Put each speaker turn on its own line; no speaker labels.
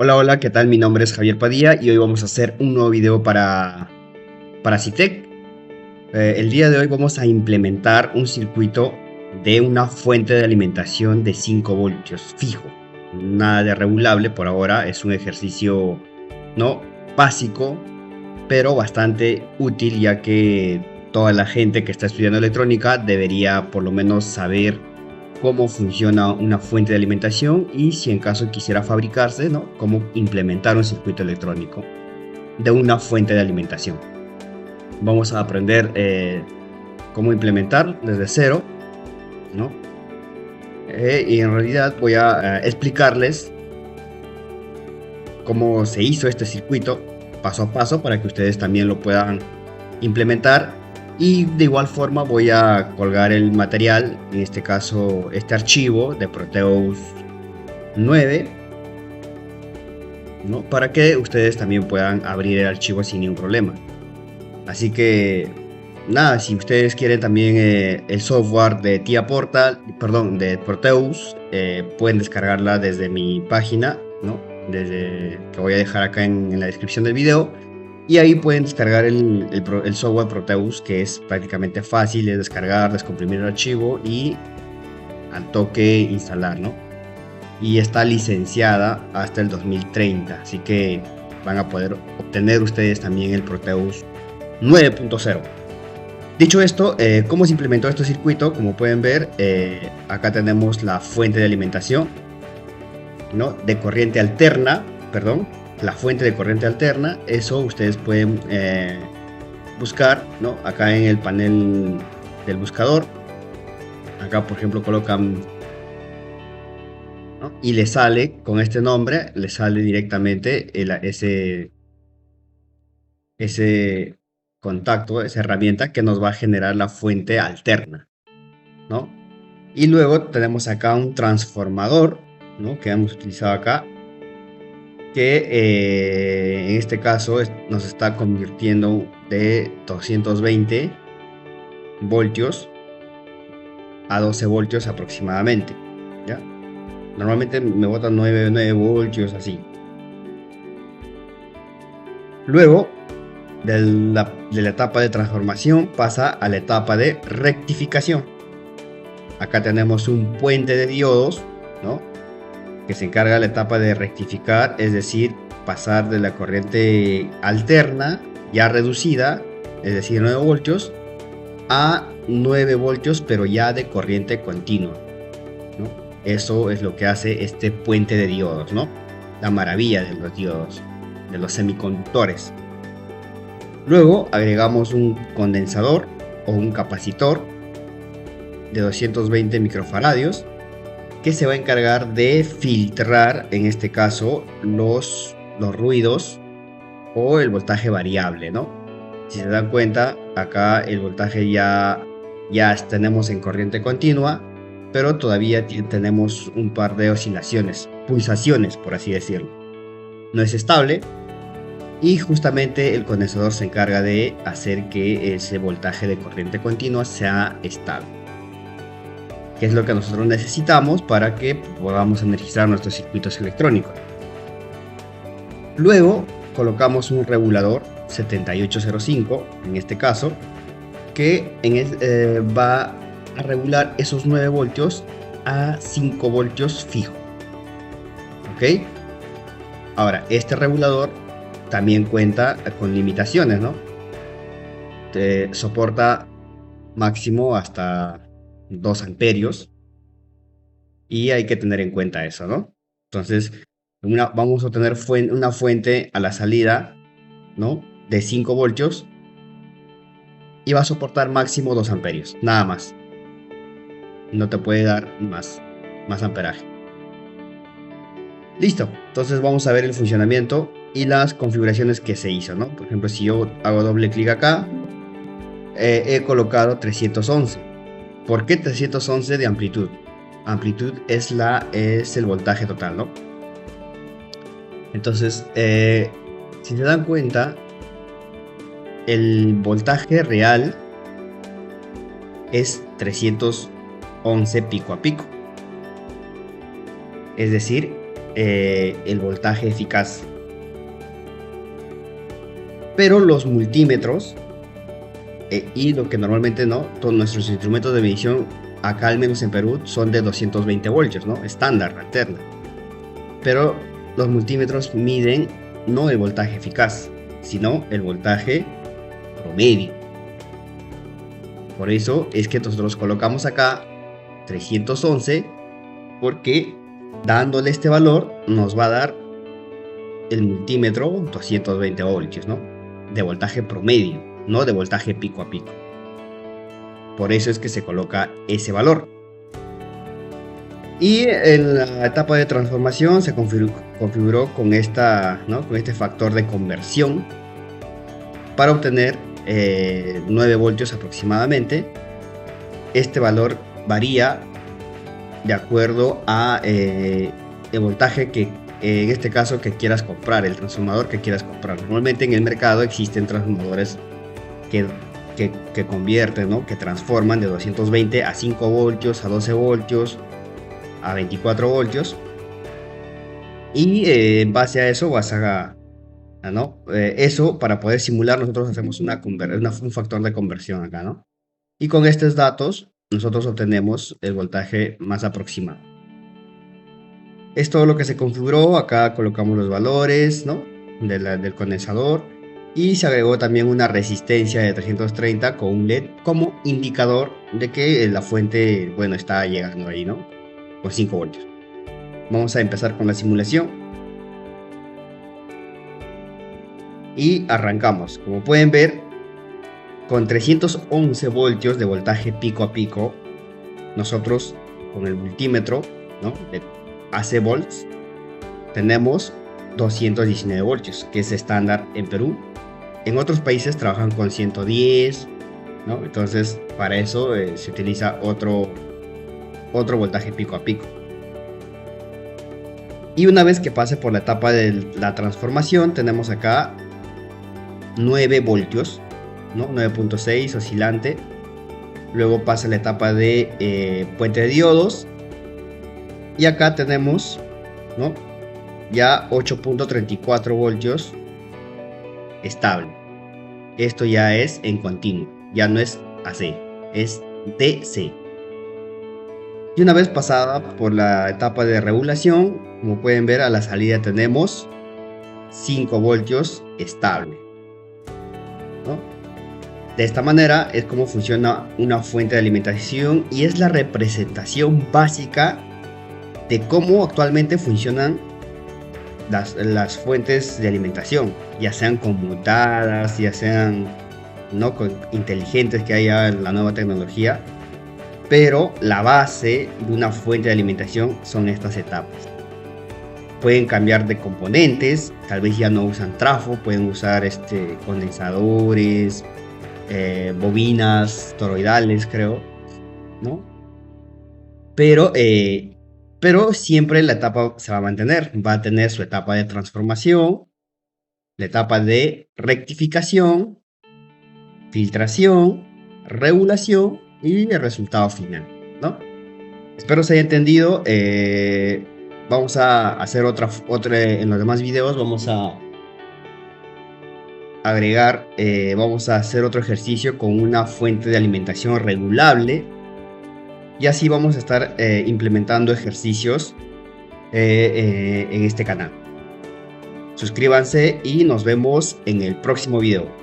Hola, hola, ¿qué tal? Mi nombre es Javier Padilla y hoy vamos a hacer un nuevo video para CITEC. El día de hoy vamos a implementar un circuito de una fuente de alimentación de 5 voltios fijo. Nada de regulable por ahora, es un ejercicio no básico, pero bastante útil, ya que toda la gente que está estudiando electrónica debería por lo menos saber cómo funciona una fuente de alimentación y si en caso quisiera fabricarse, ¿no? Cómo implementar un circuito electrónico de una fuente de alimentación. Vamos a aprender cómo implementar desde cero, ¿no? Y en realidad voy a explicarles cómo se hizo este circuito paso a paso para que ustedes también lo puedan implementar. Y de igual forma voy a colgar el material, en este caso este archivo de Proteus 9, ¿no? Para que ustedes también puedan abrir el archivo sin ningún problema. Así que nada, si ustedes quieren también el software de TIA Portal, perdón, de Proteus, pueden descargarla desde mi página, ¿no? Desde que voy a dejar acá en la descripción del video. Y ahí pueden descargar el software Proteus, que es prácticamente fácil de descargar, descomprimir el archivo y al toque instalar, ¿no? Y está licenciada hasta el 2030, así que van a poder obtener ustedes también el Proteus 9.0. Dicho esto, ¿cómo se implementó este circuito? Como pueden ver, acá tenemos la fuente de alimentación, ¿no? De corriente alterna, perdón, la fuente de corriente alterna. Eso ustedes pueden buscar, ¿no? Acá en el panel del buscador. Acá, por ejemplo, colocan, ¿no? Y le sale con este nombre, le sale directamente ese contacto, esa herramienta que nos va a generar la fuente alterna, ¿no? Y luego tenemos acá un transformador, ¿no? Que hemos utilizado acá, que en este caso nos está convirtiendo de 220 voltios a 12 voltios aproximadamente, ¿ya? Normalmente me botan 9 voltios así. Luego de la etapa de transformación pasa a la etapa de rectificación. Acá tenemos un puente de diodos, ¿no? Que se encarga de la etapa de rectificar, es decir, pasar de la corriente alterna ya reducida, es decir, 9 voltios, a 9 voltios, pero ya de corriente continua, ¿no? Eso es lo que hace este puente de diodos, ¿no? La maravilla de los diodos, de los semiconductores. Luego agregamos un condensador o un capacitor de 220 microfaradios que se va a encargar de filtrar, en este caso, los ruidos o el voltaje variable, ¿no? Si se dan cuenta, acá el voltaje ya tenemos en corriente continua, pero todavía tenemos un par de oscilaciones, pulsaciones, por así decirlo. No es estable y justamente el condensador se encarga de hacer que ese voltaje de corriente continua sea estable, que es lo que nosotros necesitamos para que podamos energizar nuestros circuitos electrónicos. Luego colocamos un regulador 7805, en este caso, que va a regular esos 9 voltios a 5 voltios fijo. ¿Ok? Ahora, este regulador también cuenta con limitaciones, ¿no? Soporta máximo hasta 2 amperios y hay que tener en cuenta eso, ¿no? Entonces vamos a tener una fuente a la salida, ¿no? De 5 voltios y va a soportar máximo 2 amperios, nada más. No te puede dar más amperaje. Listo, entonces vamos a ver el funcionamiento y las configuraciones que se hizo, ¿no? Por ejemplo, si yo hago doble clic acá, he colocado 311. ¿Por qué 311 de amplitud? Amplitud es el voltaje total, ¿no? Entonces, si se dan cuenta, el voltaje real es 311 pico a pico. Es decir, el voltaje eficaz. Pero los multímetros y lo que normalmente no, todos nuestros instrumentos de medición acá, al menos en Perú, son de 220 voltios, ¿no? Estándar, alterna. Pero los multímetros miden no el voltaje eficaz, sino el voltaje promedio. Por eso es que nosotros colocamos acá 311, porque dándole este valor nos va a dar el multímetro 220 voltios, ¿no? De voltaje promedio, no de voltaje pico a pico. Por eso es que se coloca ese valor. Y en la etapa de transformación se configuró con con este factor de conversión para obtener 9 voltios aproximadamente. Este valor varía de acuerdo a el voltaje que en este caso que quieras comprar, el transformador que quieras comprar. Normalmente en el mercado existen transformadores que convierten, ¿no? Que transforman de 220 a 5 voltios, a 12 voltios, a 24 voltios. Y en base a eso vas a ¿no? Eso para poder simular nosotros hacemos un factor de conversión acá, ¿no? Y con estos datos nosotros obtenemos el voltaje más aproximado. Es todo lo que se configuró. Acá colocamos los valores, ¿no? del condensador, y se agregó también una resistencia de 330 con un LED como indicador de que la fuente, bueno, está llegando ahí, ¿no? Con 5 voltios. Vamos a empezar con la simulación y arrancamos. Como pueden ver, con 311 voltios de voltaje pico a pico, nosotros con el multímetro, ¿no? De AC volts, tenemos 219 voltios, que es estándar en Perú. En otros países trabajan con 110, ¿no? Entonces para eso se utiliza otro voltaje pico a pico. Y una vez que pase por la etapa de la transformación, tenemos acá 9 voltios, ¿no? 9.6 oscilante. Luego pasa la etapa de puente de diodos, y acá tenemos, ¿no? Ya 8.34 voltios estable. Esto ya es en continuo, ya no es AC, es DC. Y una vez pasada por la etapa de regulación, como pueden ver, a la salida tenemos 5 voltios estable, ¿no? De esta manera es como funciona una fuente de alimentación, y es la representación básica de cómo actualmente funcionan las fuentes de alimentación, ya sean conmutadas, ya sean no inteligentes, que haya la nueva tecnología. Pero la base de una fuente de alimentación son estas etapas. Pueden cambiar de componentes, tal vez ya no usan trafo, pueden usar condensadores, bobinas toroidales, creo, ¿no? Pero siempre la etapa se va a mantener, va a tener su etapa de transformación, la etapa de rectificación, filtración, regulación y el resultado final, ¿no? Espero se haya entendido. Vamos a hacer otra en los demás videos. Vamos a agregar, vamos a hacer otro ejercicio con una fuente de alimentación regulable, y así vamos a estar implementando ejercicios en este canal. Suscríbanse y nos vemos en el próximo video.